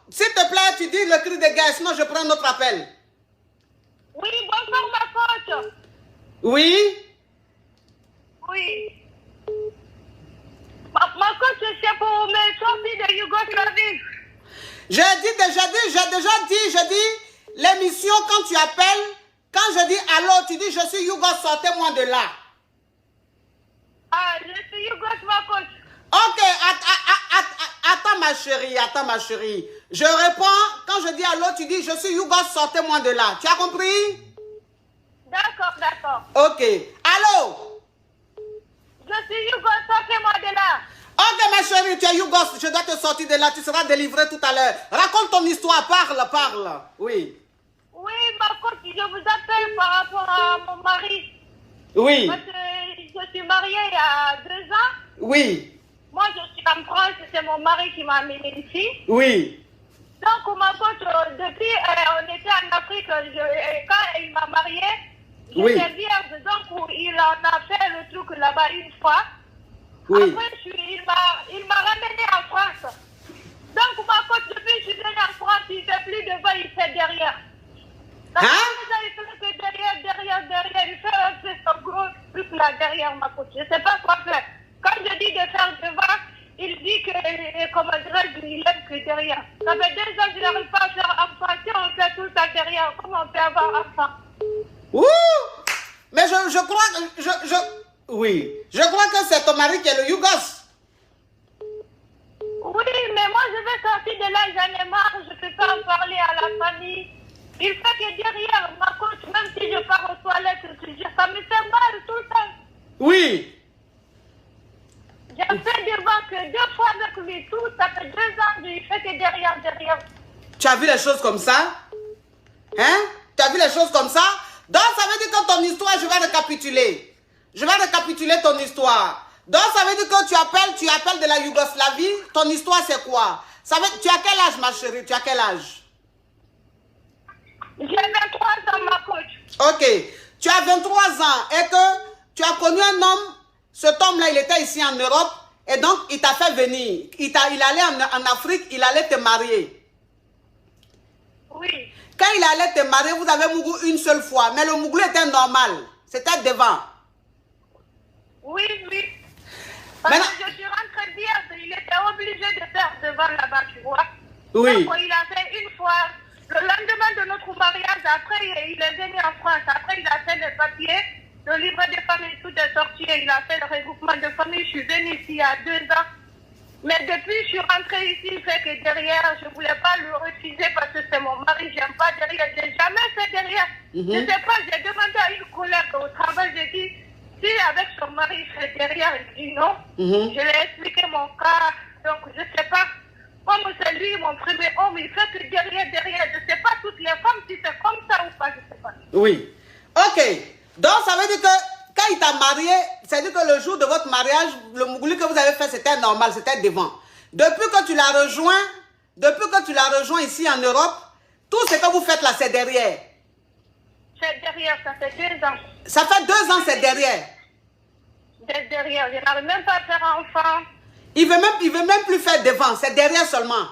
s'il te plaît, tu dis le cri de guerre, sinon je prends notre appel. Oui, bonsoir ma coach. Oui? Oui. Ma coach, c'est pour mes sorties de Yougoslavie. J'ai dit, l'émission, quand tu appelles, quand je dis allô, tu dis je suis Yougos, sortez-moi de là. Ah, je suis Yougos, ma coach. Ok, attends ma chérie. Je réponds, quand je dis allô, tu dis je suis Yougos, sortez-moi de là. Tu as compris? D'accord, d'accord. Ok, allô? Je suis Yougos, sortez-moi de là. Ok ma chérie, tu es Yougos, je dois te sortir de là, tu seras délivré tout à l'heure. Raconte ton histoire, parle. Oui. Oui, ma coach, je vous appelle par rapport à mon mari. Oui. Parce que je suis mariée il y a 2 ans. Oui. Moi, je suis en France, c'est mon mari qui m'a amené ici. Oui. Donc, ma coach, depuis, on était en Afrique, quand il m'a mariée, j'étais vierge, donc il en a fait le truc là-bas une fois. Oui. Après, il m'a ramené en France. Donc, ma coach, depuis que je suis venue en France, il ne fait plus devant, il fait derrière. Donc, il fait que derrière, il fait un peu son gros truc là derrière, ma coach. Je ne sais pas quoi faire. Quand je dis de faire devant, il dit que, comment dirais-je, il aime que derrière. Ça fait 2 ans que je n'arrive pas à faire enfant. Si on fait tout ça derrière, comment on peut avoir enfant? Ouh! Mais je crois que... Oui. Je crois que c'est ton mari qui est le Yougos. Oui, mais moi je vais sortir de là, j'en ai marre, je ne peux pas en parler à la famille. Il fait que derrière, ma coach, même si je pars aux toilettes, ça me fait mal tout le temps. Oui. J'ai fait devant que 2 fois avec lui, tout, ça fait 2 ans, il fait que derrière. Tu as vu les choses comme ça? Hein? Tu as vu les choses comme ça? Donc ça veut dire que ton histoire, je vais récapituler. Je vais récapituler ton histoire. Donc ça veut dire que tu appelles de la Yougoslavie. Ton histoire c'est quoi? Tu as quel âge ma chérie? Tu as quel âge? J'ai 23 ans ma coach. Ok. Tu as 23 ans et que tu as connu un homme. Cet homme-là, il était ici en Europe. Et donc il t'a fait venir. Il allait en Afrique, il allait te marier. Oui. Quand il allait te marier, vous avez mougou une seule fois. Mais le mouglou était normal. C'était devant. Oui. Parce que je suis rentrée vierge, il était obligé de faire devant là-bas, tu vois. Oui. Donc il a fait une fois. Le lendemain de notre mariage, après il est venu en France. Après il a fait les papiers, le livret de famille, tout est sorti et il a fait le regroupement de famille. Je suis venue ici il y a 2 ans. Mais depuis je suis rentrée ici, il fait que derrière, je ne voulais pas le refuser parce que c'est mon mari, j'aime pas derrière. J'ai jamais fait derrière. Je ne sais pas, j'ai demandé à une collègue au travail, j'ai dit, si avec son mari il fait derrière, il dit non. Je lui ai expliqué mon cas, donc je ne sais pas. Comme c'est lui, mon premier homme, il fait que derrière. Je ne sais pas toutes les femmes si c'est comme ça ou pas, je ne sais pas. Oui. Ok. Donc ça veut dire que quand il t'a marié, c'est-à-dire que le jour de votre mariage, le mougouli que vous avez fait, c'était normal, c'était devant. Depuis que tu l'as rejoint ici en Europe, tout ce que vous faites là, c'est derrière. C'est derrière, ça fait 2 ans. Ça fait 2 ans, c'est derrière. C'est derrière, je n'arrive même pas à faire enfant. Il veut même plus faire devant, c'est derrière seulement.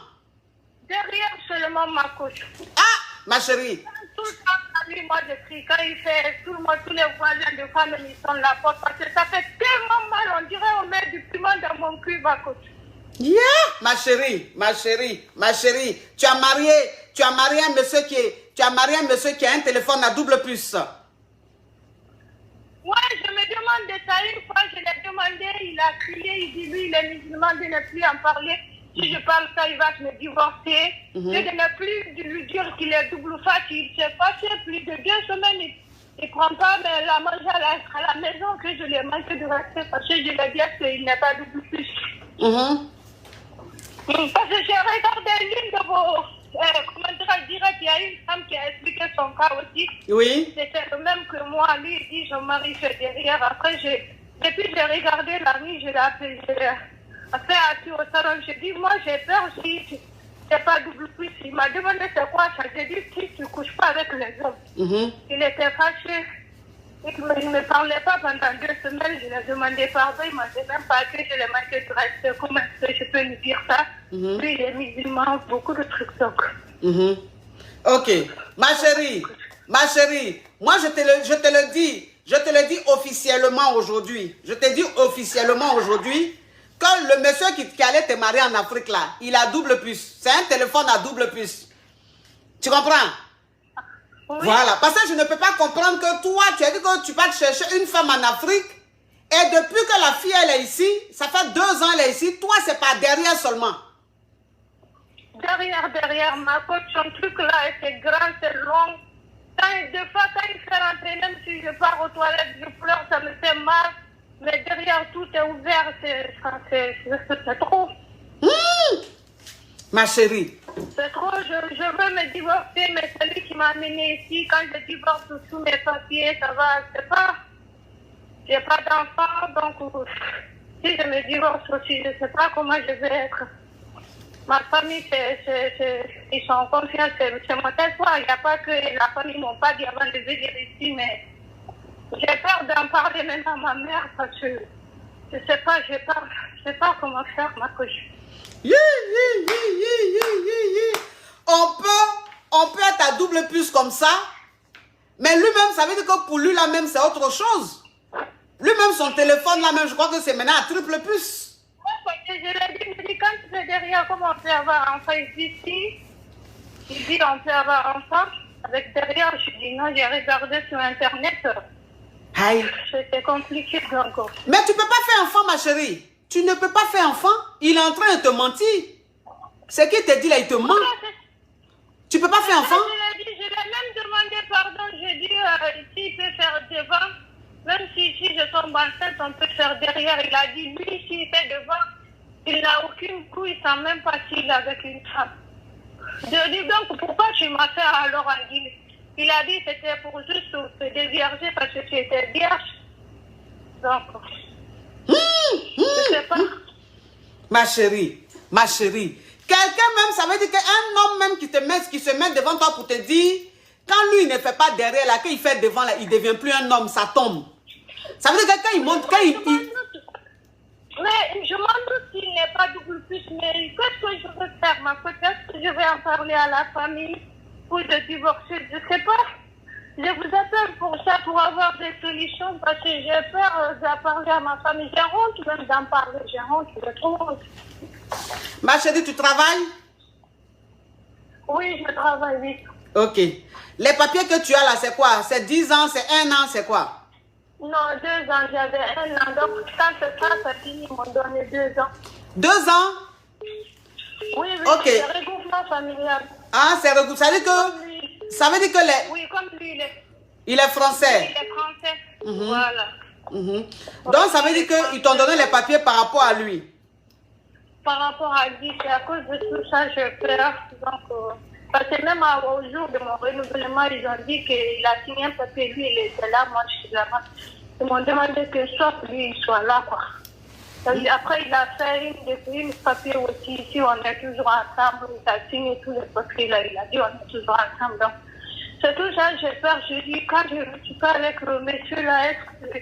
Derrière seulement ma couche. Ah, ma chérie. Tout le temps, à lui, moi, je crie. Quand il fait, tout le monde, tous les voisins de femmes, ils sont la porte. Parce que ça fait tellement mal, on dirait on met du piment dans mon cul, ma couche. Yeah, ma chérie. Tu as marié un monsieur qui a un téléphone à double puce. Ouais, je me demande de ça une fois, je l'ai demandé, il a crié, il dit lui, il est musulman, de ne plus en parler. Si je parle ça, il va me divorcer. Je ne plus lui dire qu'il est double face, il s'est passé plus de 2 semaines. Il ne prend pas mais la manger à la maison que je lui ai manqué de respect parce que je lui ai dit qu'il n'est pas double face. Parce que j'ai regardé l'une de vos commentaires directs, il y a une femme qui a expliqué son cas aussi. Oui. C'était le même que moi. Lui, il dit, je marie fait derrière. Après, depuis j'ai regardé la nuit, je l'ai appelé, je l'ai fait assis au salon. J'ai dit, moi j'ai peur si c'est pas double plus. Il m'a demandé c'est quoi ça. J'ai dit, si tu ne couches pas avec les hommes. Il était fâché. Il ne me parlait pas pendant 2 semaines. Je lui ai demandé pardon. Il m'a dit même pas que je l'ai manqué de respect. Comment est-ce que je peux lui dire ça? Puis il est musulman, beaucoup de trucs donc. Ok. Ma chérie, moi je te le dis officiellement aujourd'hui. Je te dis officiellement aujourd'hui que le monsieur qui allait te marier en Afrique là, il a double puce. C'est un téléphone à double puce. Tu comprends? Oui. Voilà. Parce que je ne peux pas comprendre que toi, tu as dit que tu vas te chercher une femme en Afrique et depuis que la fille elle est ici, ça fait 2 ans elle est ici, toi c'est pas derrière seulement. Derrière ma côte, son truc là, c'est grand, c'est long. Des fois, quand il fait rentrer, même si je pars aux toilettes, je pleure, ça me fait mal. Mais derrière, tout est ouvert, c'est trop. Ma chérie. C'est trop, je veux me divorcer, mais celui qui m'a amené ici, quand je divorce sous mes papiers, ça va, c'est pas. J'ai pas d'enfant, donc si je me divorce aussi, je sais pas comment je vais être. Ma famille, ils sont en confiance, c'est mon espoir. Il n'y a pas que la famille m'ont pas dit avant de venir ici, mais j'ai peur d'en parler maintenant à ma mère parce que je sais pas, je sais pas comment faire ma couche. On peut être à double puce comme ça, mais lui-même, ça veut dire que pour lui, là même, c'est autre chose. Lui-même, son téléphone, là même, je crois que c'est maintenant à triple puce. Je l'ai dit, quand tu es derrière, comment on peut avoir un enfant ici? Il dit, on peut avoir un enfant avec derrière. Je dis, non, j'ai regardé sur Internet. Aïe. C'était compliqué encore. Mais tu ne peux pas faire enfant, ma chérie. Tu ne peux pas faire enfant. Il est en train de te mentir. Ce qu'il te dit là, il te ment. Tu ne peux pas faire enfant. Je l'ai même demandé pardon. J'ai dit, s'il peut faire devant. Même si je tombe enceinte, on peut faire derrière. Il a dit, lui, s'il fait devant, il n'a aucune couille, il ne sent même pas s'il est avec une femme. Je dis donc, pourquoi tu m'as fait alors en guillemets? Il a dit que c'était pour juste te dévierger parce que tu étais vierge. Donc, je ne sais pas. Ma chérie, quelqu'un même, ça veut dire qu'un homme même qui se met devant toi pour te dire, quand lui, il ne fait pas derrière là, qu'il fait devant là, il ne devient plus un homme, ça tombe. Ça veut dire que quand il monte, quand il... Mais je m'en doute qu'il n'est pas double plus, mais qu'est-ce que je veux faire, ma côte? Est-ce que je vais en parler à la famille pour de divorcer? Je ne sais pas. Je vous appelle pour ça, pour avoir des solutions, parce que j'ai peur d'en parler à ma famille. J'ai honte même d'en parler, j'ai honte, j'ai trop honte. Ma chérie, tu travailles? Oui, je travaille, oui. Ok. Les papiers que tu as là, c'est quoi? C'est 10 ans, c'est 1 an, c'est quoi? Non, 2 ans, j'avais 1 an. Donc, quand ça finit, ils m'ont donné 2 ans. 2 ans? Oui, oui, ok. c'est regroupement familial. Ah, c'est regroupement. Ça veut dire que... Ça veut dire que les... Oui, comme lui, il est français. Il est français. Voilà. Donc, ça veut dire qu'ils t'ont donné les papiers par rapport à lui. Par rapport à lui, c'est à cause de tout ça, j'ai peur. Donc, parce que même au jour de mon renouvellement, ils ont dit qu'il a signé un papier, lui, il était là, moi, je suis là-bas. Ils m'ont demandé que soit lui, il soit là, quoi. Après, il a fait une papier aussi. Ici, on est toujours ensemble. Il a signé tous les papiers, là. Il a dit, on est toujours ensemble. Donc, c'est tout ça, j'ai peur. Je dis, quand je suis pas avec le monsieur, là, est-ce que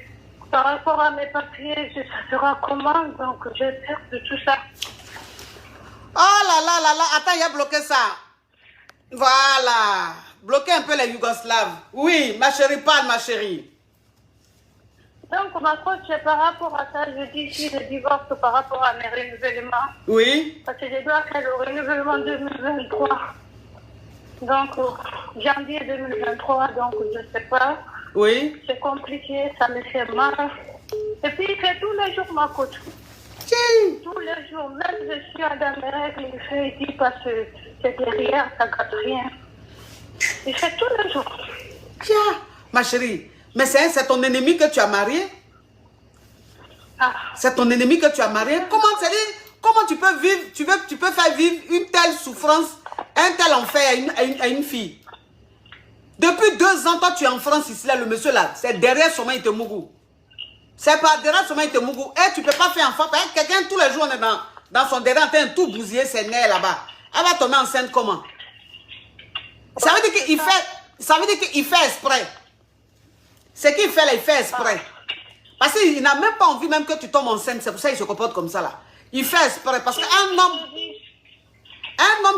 par rapport à mes papiers, ça sera comment? Donc, j'ai peur de tout ça. Oh là là là là, attends, il a bloqué ça. Voilà. Bloquer un peu les Yougoslaves. Oui, ma chérie, parle, ma chérie. Donc, ma coach, c'est par rapport à ça, je dis si je divorce par rapport à mes renouvellements. Oui. Parce que je dois faire le renouvellement 2023. Donc, janvier 2023, donc je ne sais pas. Oui. C'est compliqué, ça me fait mal. Et puis, il fait tous les jours ma coach. Tous les jours, même je suis dans mes règles, il fait, il dit parce que c'est derrière, ça ne gâte rien. Il fait tous les jours. Tiens, ma chérie, mais c'est ton ennemi que tu as marié? Ah. C'est ton ennemi que tu as marié? Comment tu peux vivre, tu peux faire vivre une telle souffrance, un tel enfer à une fille? Depuis 2 ans, toi tu es en France ici, là, le monsieur là, c'est derrière son main, il te mougou. C'est pas derrière son main, il te mougou. Et tu ne peux pas faire enfant. Quelqu'un, tous les jours, on est dans son derrière en train de tout bousiller ses nerfs là-bas. Elle va tomber enceinte comment? Ça veut dire qu'il fait exprès. Ce qu'il fait là, il fait exprès. Parce qu'il n'a même pas envie même que tu tombes enceinte. C'est pour ça qu'il se comporte comme ça là. Il fait exprès. Parce qu'un homme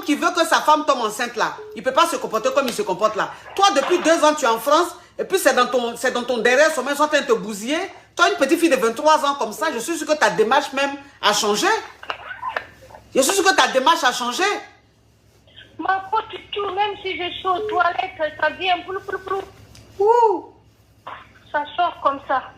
qui veut que sa femme tombe enceinte là, il ne peut pas se comporter comme il se comporte là. Toi, depuis 2 ans, tu es en France. Et puis c'est dans ton derrière sommeil, ils sont en train de te bousiller. Toi, une petite fille de 23 ans comme ça, je suis sûr que ta démarche même a changé. Je suis sûr que ta démarche a changé. Ma pote, tout, même si je suis aux toilettes, ça vient plou. Ouh. Ça sort comme ça.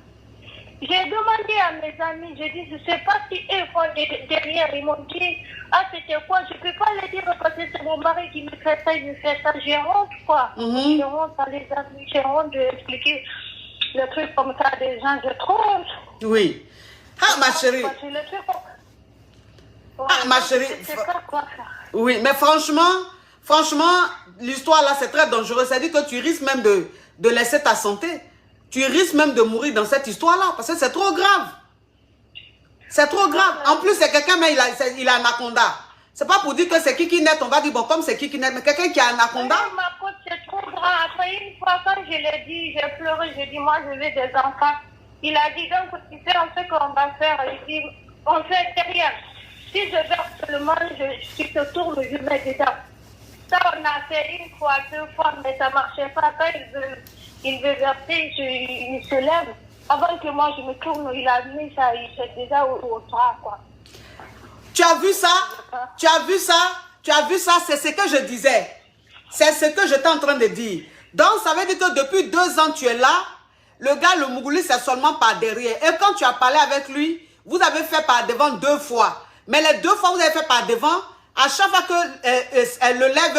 J'ai demandé à mes amis, j'ai dit, je ne sais pas si eux font derrière, ils m'ont dit, ah c'était quoi, je ne peux pas le dire parce que c'est mon mari qui me fait ça, il me fait ça, j'ai honte quoi. J'ai honte à les amis, j'ai honte d'expliquer le truc comme ça à des gens, je trouve. Oui. Ah ma chérie. Ma chérie. Je sais pas quoi faire. Oui, mais franchement, l'histoire là c'est très dangereux. C'est-à-dire que tu risques même de laisser ta santé. Tu risques même de mourir dans cette histoire-là, parce que c'est trop grave. C'est trop grave. En plus, c'est quelqu'un, mais il a anaconda. C'est pas pour dire que c'est qui naît, on va dire, bon, comme c'est qui naît, mais quelqu'un qui a anaconda. Oui, ma pote, c'est trop grand. Après, une fois, quand je l'ai dit, j'ai pleuré, j'ai dit, moi, je veux des enfants. Il a dit, donc, tu sais, on sait qu'on va faire. Il dit, on fait derrière. Si je verse seulement, si te tourne, je mets dedans. Ça, on a fait 1 fois, 2 fois, mais ça ne marchait pas. Quand il veut verser, il se lève. Avant que moi je me tourne, il a mis ça, il fait déjà au toit, quoi. Tu as vu ça? Tu as vu ça? Tu as vu ça? C'est ce que je disais. C'est ce que j'étais en train de dire. Donc, ça veut dire que depuis 2 ans, tu es là. Le gars, le Mougouli, c'est seulement par derrière. Et quand tu as parlé avec lui, vous avez fait par devant 2 fois. Mais les 2 fois, vous avez fait par devant. À chaque fois que le lait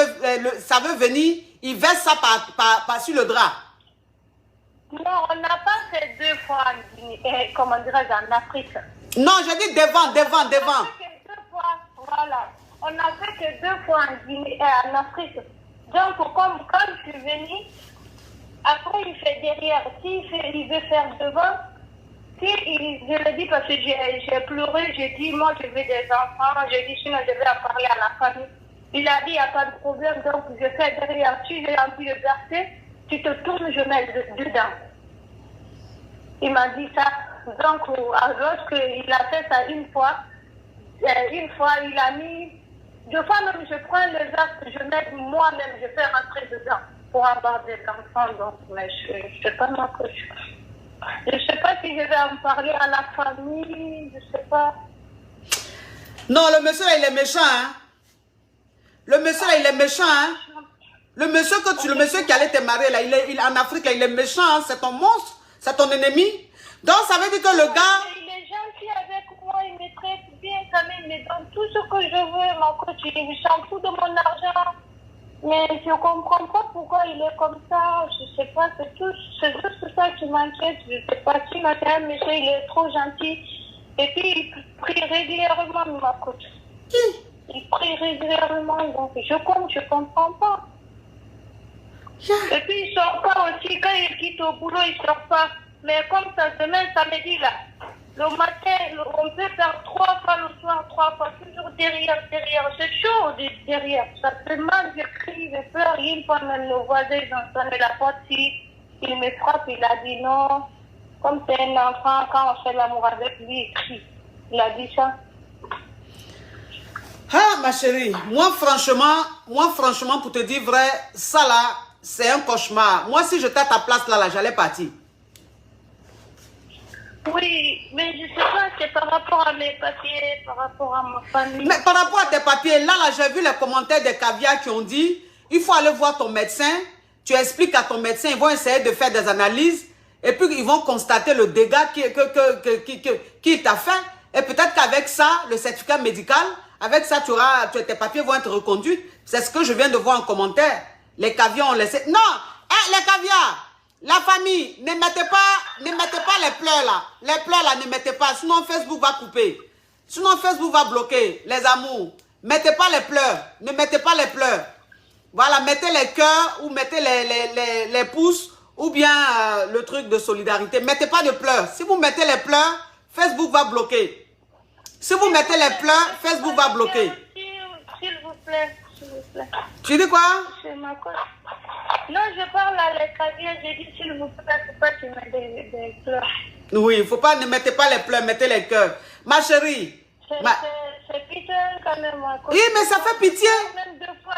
ça veut venir, il verse ça par sur le drap. Non, on n'a pas fait 2 fois comment dirais-je, en Afrique. Non, je dis devant. On a fait que 2 fois, voilà. On n'a fait que 2 fois en Afrique. Donc, comme quand je suis venue, après il fait derrière. Il veut faire devant. Je le dis parce que j'ai pleuré, j'ai dit, moi je veux des enfants. J'ai dit, sinon je vais en parler à la famille. Il a dit, il n'y a pas de problème, donc je fais derrière. Si j'ai envie de verser, tu te tournes, je mets dedans. Il m'a dit ça. Donc, lorsqu'il a fait ça 1 fois, il a mis... 2 fois même, je prends le verre, je mets moi-même, je fais rentrer dedans pour avoir des enfants. Donc, mais je ne sais pas ma coach. Je ne sais pas si je vais en parler à la famille, je ne sais pas. Non, le monsieur là, il est méchant, hein. Le monsieur là, il est méchant, hein. Le monsieur qui allait te marier là, il est en Afrique là, il est méchant, hein? C'est ton monstre, c'est ton ennemi. Donc ça veut dire que le gars... Il est gentil avec moi, il me traite bien quand même, il me donne tout ce que je veux, mon coach, il s'en fout de mon argent. Mais je ne comprends pas pourquoi il est comme ça, je ne sais pas, c'est juste ça qui m'inquiète, je ne sais pas si un monsieur il est trop gentil. Et puis il prie régulièrement, ma coach. Il prie régulièrement, donc je comprends pas. Et puis il ne sort pas aussi, quand il quitte au boulot, il ne sort pas. Mais comme ça, demain, samedi, là, le matin, on peut faire 3 fois le soir, 3 fois, toujours derrière. C'est chaud derrière. Ça fait mal, je crie, je pleure. Une fois, même le voisin, ils ont sonné la porte. Il me frappe, il a dit non. Comme c'est un enfant, quand on fait l'amour avec lui, il crie. Il a dit ça. Ah, ma chérie, moi, franchement, pour te dire vrai, ça là, c'est un cauchemar. Moi, si j'étais à ta place là, j'allais partir. Oui, mais je ne sais pas, c'est par rapport à mes papiers, par rapport à ma famille. Mais par rapport à tes papiers, là, j'ai vu les commentaires des caviars qui ont dit, il faut aller voir ton médecin, tu expliques à ton médecin, ils vont essayer de faire des analyses, et puis ils vont constater le dégât qu'il t'a fait, et peut-être qu'avec ça, le certificat médical, avec ça, tes papiers vont être reconduits. C'est ce que je viens de voir en commentaire. Les caviars ont laissé... Non, les caviars! La famille, ne mettez pas les pleurs là. Les pleurs là, ne mettez pas. Sinon, Facebook va couper. Sinon, Facebook va bloquer. Les amours. Mettez pas les pleurs. Ne mettez pas les pleurs. Voilà, mettez les cœurs ou mettez les pouces ou bien le truc de solidarité. Mettez pas de pleurs. Si vous mettez les pleurs, Facebook va bloquer. Si vous mettez les pleurs, Facebook va bloquer. S'il vous plaît, s'il vous plaît. Tu dis quoi? C'est ma coach. Non, je parle à l'escalier, j'ai dit s'il vous plaît, faut pas que tu mettes des pleurs. Oui, il ne faut pas, ne mettez pas les pleurs, mettez les cœurs. Ma chérie. C'est pitié quand même. Oui, mais ça fait pitié. Même 2 fois,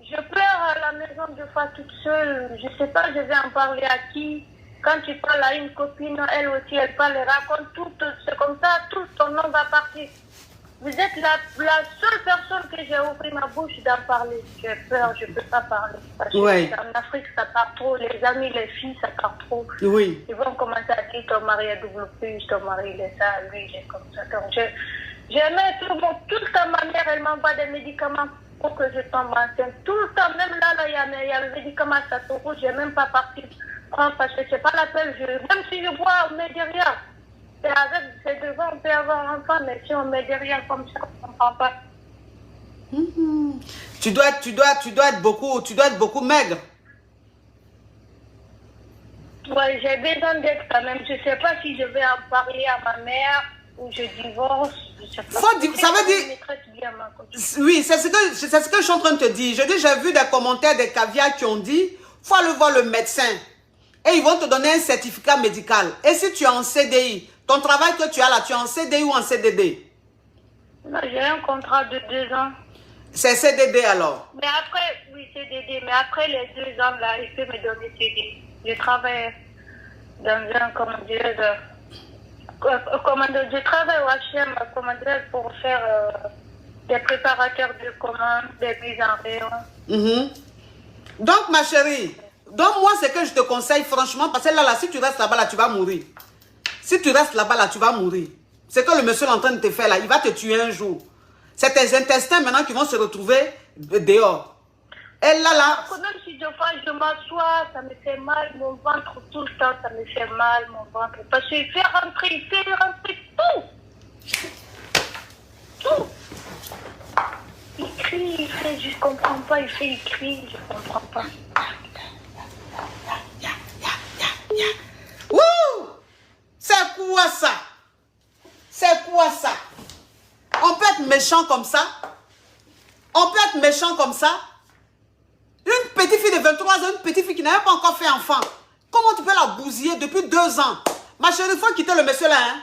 je pleure à la maison 2 fois toute seule. Je ne sais pas, je vais en parler à qui. Quand tu parles à une copine, elle aussi, elle parle, elle raconte tout. C'est comme ça, tout ton nom va partir. Vous êtes la seule personne que j'ai ouvert ma bouche d'en parler. J'ai peur, je ne peux pas parler. Parce que en Afrique, ça part trop. Les amis, les filles, ça part trop. Oui. Ils vont commencer à dire ton mari est double plus, ton mari il est ça, lui il est comme ça. Donc j'aimais tout le temps, ma mère, elle m'envoie des médicaments pour que je tombe enceinte. Tout le temps, même là, il y a le médicament Satoro, je n'ai même pas parti prendre parce que c'est pas la peine. Même si je bois, on met derrière. C'est devant, on peut avoir un enfant, mais si on met derrière comme ça, on ne comprend pas. Tu dois être beaucoup maigre. Ouais, j'ai besoin d'être quand même. Je ne sais pas si je vais en parler à ma mère ou je divorce. Je sais pas. Ça veut dire... Oui, c'est ce que je suis en train de te dire. J'ai vu des commentaires des caviars qui ont dit, il faut aller voir le médecin. Et ils vont te donner un certificat médical. Et si tu es en CDI, ton travail que tu as là, tu es en CDI ou en CDD? Non, j'ai un contrat de 2 ans. C'est CDD alors? Mais après, oui, CDD. Mais après les 2 ans là, il peut me donner CDI. Je travaille dans un je travaille au H&M pour faire des préparateurs de commandes, des mises en rayon. Donc ma chérie, moi ce que je te conseille franchement, parce que là si tu restes là-bas là, tu vas mourir. Si tu restes là-bas là, tu vas mourir. C'est que le monsieur est en train de te faire là, il va te tuer un jour. C'est tes intestins maintenant qui vont se retrouver dehors. Et là... Même si je m'assois, ça me fait mal, mon ventre tout le temps, ça me fait mal, mon ventre. Parce qu'il fait rentrer tout. Tout. Il crie, je ne comprends pas, il crie, je ne comprends pas. Wouh! C'est quoi ça? C'est quoi ça? On peut être méchant comme ça? On peut être méchant comme ça? Une petite fille de 23 ans, une petite fille qui n'a même pas encore fait enfant. Comment tu peux la bousiller depuis 2 ans? Ma chérie, il faut quitter le monsieur là, hein?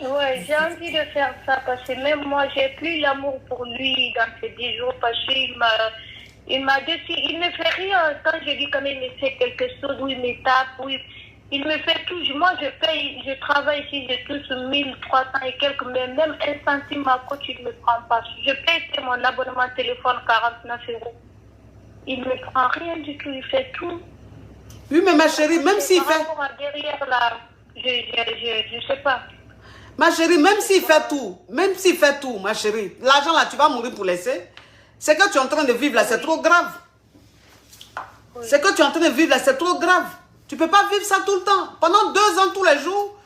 Ouais, j'ai envie de faire ça parce que même moi, j'ai plus l'amour pour lui dans ces 10 jours parce qu'il m'a décidé, il ne fait rien. Quand je dis quand même il me fait quelque chose, où il me tape, il me fait tout. Moi, je paye, je travaille ici, je touche 1300 et quelques, mais même 1 centime à côté, il ne me prend pas. Je paye mon abonnement téléphone 49 €. Il ne me prend rien du tout, il fait tout. Oui, mais ma chérie, même s'il fait... Derrière là, je sais pas. Ma chérie, même s'il fait tout, ma chérie, l'argent là, tu vas mourir pour laisser. C'est que tu es en train de vivre là, c'est trop grave. Oui. C'est que tu es en train de vivre là, c'est trop grave. Tu ne peux pas vivre ça tout le temps. Pendant 2 ans, tous les jours.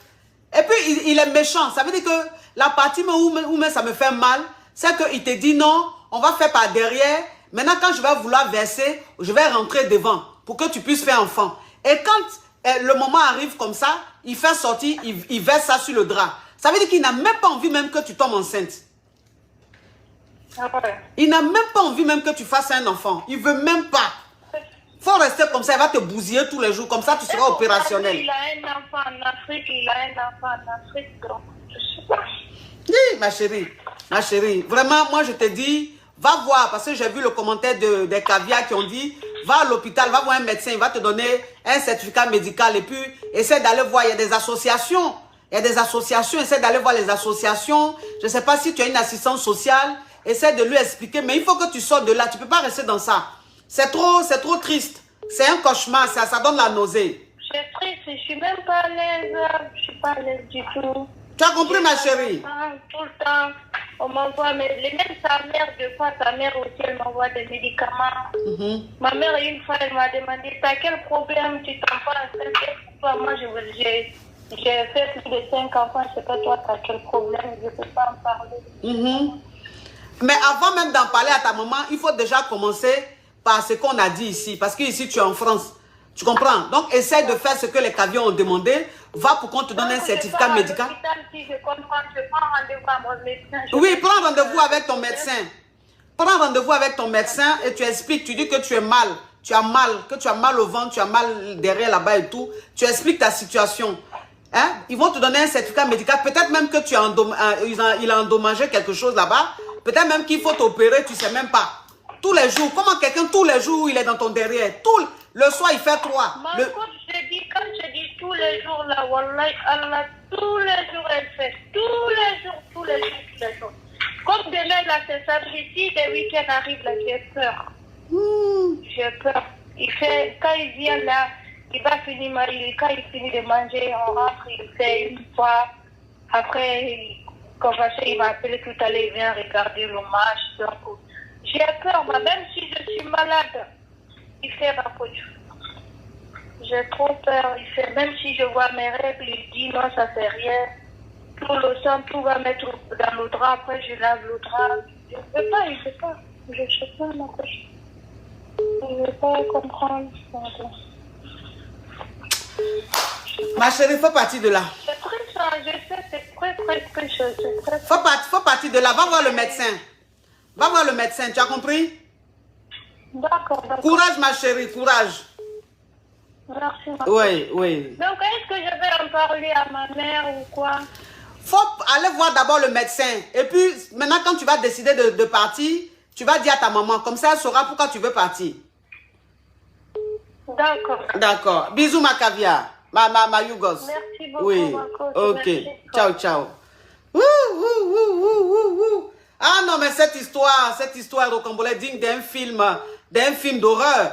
Et puis, il est méchant. Ça veut dire que la partie où ça me fait mal, c'est qu'il te dit non, on va faire par derrière. Maintenant, quand je vais vouloir verser, je vais rentrer devant pour que tu puisses faire enfant. Et quand le moment arrive comme ça, il fait sortir, il verse ça sur le drap. Ça veut dire qu'il n'a même pas envie même que tu tombes enceinte. Il n'a même pas envie même que tu fasses un enfant. Il ne veut même pas. Il faut rester comme ça, il va te bousiller tous les jours. Comme ça, tu seras opérationnel. Il a un enfant en Afrique, donc je sais pas. Oui, ma chérie, vraiment, moi je te dis, va voir, parce que j'ai vu le commentaire des caviars qui ont dit, va à l'hôpital, va voir un médecin, il va te donner un certificat médical et puis essaie d'aller voir, il y a des associations. Essaie d'aller voir les associations. Je ne sais pas si tu as une assistance sociale, essaie de lui expliquer, mais il faut que tu sortes de là, tu ne peux pas rester dans ça. C'est trop triste. C'est un cauchemar, ça donne la nausée. C'est triste, je ne suis même pas à l'aise. Je ne suis pas à l'aise du tout. Tu as compris, ma chérie? Tout le temps, on m'envoie, mais même sa mère, deux fois, sa mère aussi, elle m'envoie des médicaments. Ma mère, une fois, elle m'a demandé, t'as quel problème, tu t'en parles? Moi, j'ai fait plus de 5 enfants, je sais pas toi, t'as quel problème, je ne peux pas en parler. Mais avant même d'en parler à ta maman, il faut déjà commencer par ce qu'on a dit ici. Parce que ici, tu es en France. Tu comprends? Donc, essaie de faire ce que les caviars ont demandé. Va pour qu'on te donne un certificat médical. Si je comprends, je prends rendez-vous à mon médecin. Oui, prends rendez-vous avec ton médecin. Prends rendez-vous avec ton médecin et tu expliques, tu dis que tu es mal. Tu as mal, que tu as mal au ventre, tu as mal derrière là-bas et tout. Tu expliques ta situation. Hein? Ils vont te donner un certificat médical. Peut-être même que tu as il a endommagé quelque chose là-bas. Peut-être même qu'il faut t'opérer, tu ne sais même pas. Tous les jours, comment quelqu'un, tous les jours, il est dans ton derrière. Le soir, il fait 3. Quand je dis tous les jours, là, Wallah, Allah, tous les jours, elle fait. Tous les jours. Comme demain, là, c'est samedi, si les week-ends arrivent, là, j'ai peur. J'ai peur. Quand il vient là, quand il finit de manger, on rentre, il fait une fois. Après, il m'a appelé tout à l'heure, il vient regarder le match. Donc, j'ai peur, mais même si je suis malade, il fait ma faute. J'ai trop peur. Il fait, même si je vois mes règles, il dit non, ça fait rien. Tout le sang, tout va mettre dans le drap. Après, je lave le drap. Je ne peux pas, je sais pas. Je sais pas, ma coche. Je ne veux pas comprendre. Ma chérie, faut partir de là. C'est très ça, je sais, c'est très chose. Faut partir de là. Va voir le médecin. Va voir le médecin, tu as compris? D'accord. Courage, ma chérie, courage. Merci, ma Oui. Donc, est-ce que je vais en parler à ma mère ou quoi? Faut aller voir d'abord le médecin. Et puis, maintenant, quand tu vas décider de partir, tu vas dire à ta maman. Comme ça, elle saura pourquoi tu veux partir. D'accord. D'accord. Bisous, ma caviar. Ma Yougos. Merci beaucoup, oui. ma coach. Ok. Merci. Ciao. Ah non, mais cette histoire rocambolesque digne d'un film d'horreur.